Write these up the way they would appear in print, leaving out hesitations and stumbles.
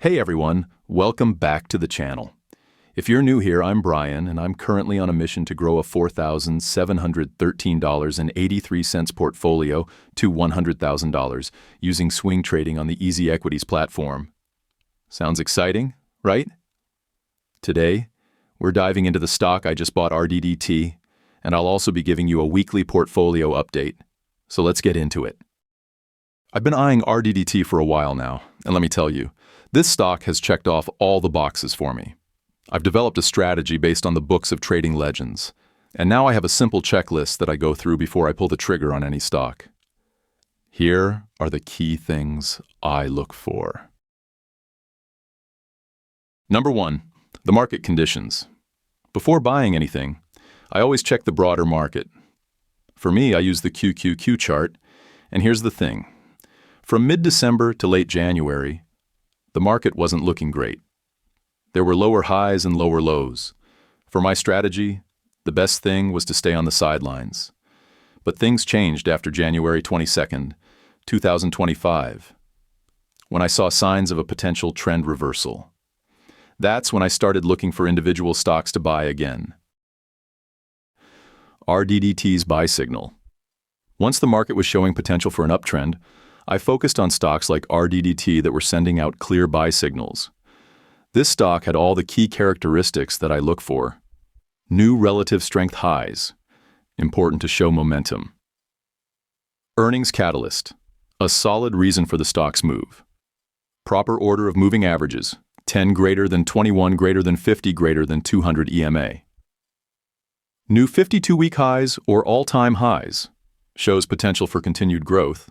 Hey everyone, welcome back to the channel. If you're new here, I'm Brian, and I'm currently on a mission to grow a $4,713.83 portfolio to $100,000 using swing trading on the Easy Equities platform. Sounds exciting, right? Today, we're diving into the stock I just bought, RDDT, and I'll also be giving you a weekly portfolio update. So let's get into it. I've been eyeing RDDT for a while now, and let me tell you, this stock has checked off all the boxes for me. I've developed a strategy based on the books of trading legends, and now I have a simple checklist that I go through before I pull the trigger on any stock. Here are the key things I look for. Number 1, the market conditions. Before buying anything, I always check the broader market. For me, I use the QQQ chart, and here's the thing. From mid-December to late January, the market wasn't looking great. There were lower highs and lower lows. For my strategy, the best thing was to stay on the sidelines. But things changed after January 22nd, 2025, when I saw signs of a potential trend reversal. That's when I started looking for individual stocks to buy again. RDDT's buy signal. Once the market was showing potential for an uptrend, I focused on stocks like RDDT that were sending out clear buy signals. This stock had all the key characteristics that I look for. New relative strength highs, important to show momentum. Earnings catalyst, a solid reason for the stock's move. Proper order of moving averages, 10 greater than 21 greater than 50 greater than 200 EMA. New 52-week highs or all-time highs, shows potential for continued growth.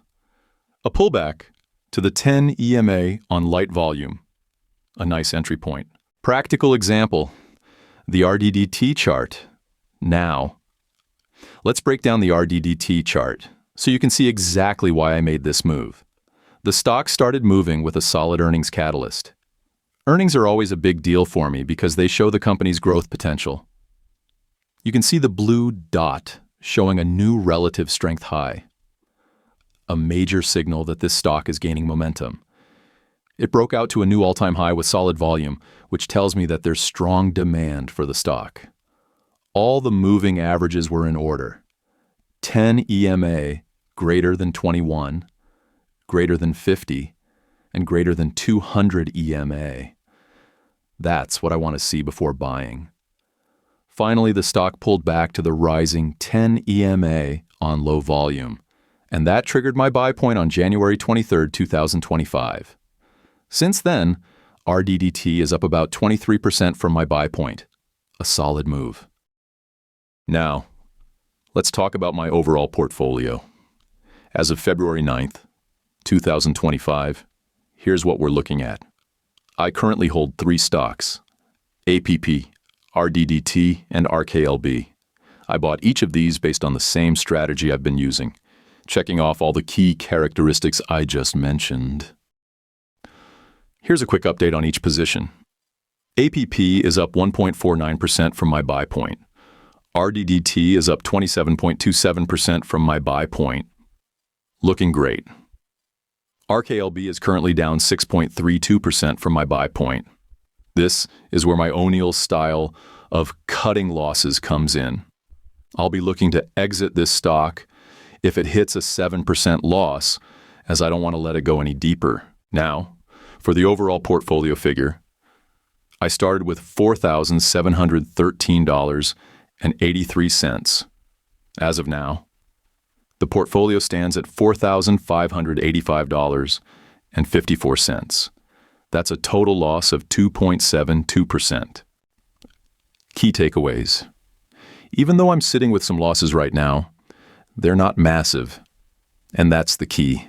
A pullback to the 10 EMA on light volume, a nice entry point. Practical example, the RDDT chart. Now, let's break down the RDDT chart so you can see exactly why I made this move. The stock started moving with a solid earnings catalyst. Earnings are always a big deal for me because they show the company's growth potential. You can see the blue dot showing a new relative strength high, a major signal that this stock is gaining momentum. It broke out to a new all-time high with solid volume, which tells me that there's strong demand for the stock. All the moving averages were in order. 10 EMA greater than 21, greater than 50, and greater than 200 EMA. That's what I want to see before buying. Finally, the stock pulled back to the rising 10 EMA on low volume, and that triggered my buy point on January 23, 2025. Since then, RDDT is up about 23% from my buy point, a solid move. Now, let's talk about my overall portfolio. As of February 9th, 2025, here's what we're looking at. I currently hold 3 stocks, APP, RDDT, and RKLB. I bought each of these based on the same strategy I've been using, checking off all the key characteristics I just mentioned. Here's a quick update on each position. APP is up 1.49% from my buy point. RDDT is up 27.27% from my buy point. Looking great. RKLB is currently down 6.32% from my buy point. This is where my O'Neill style of cutting losses comes in. I'll be looking to exit this stock if it hits a 7% loss, as I don't want to let it go any deeper. Now, for the overall portfolio figure, I started with $4,713.83. As of now, the portfolio stands at $4,585.54. That's a total loss of 2.72%. Key takeaways. Even though I'm sitting with some losses right now, they're not massive, and that's the key.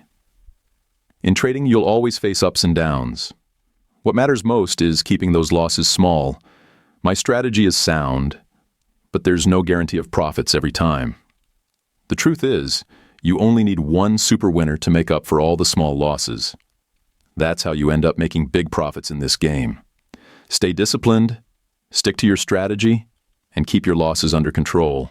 In trading, you'll always face ups and downs. What matters most is keeping those losses small. My strategy is sound, but there's no guarantee of profits every time. The truth is, you only need one super winner to make up for all the small losses. That's how you end up making big profits in this game. Stay disciplined, stick to your strategy, and keep your losses under control.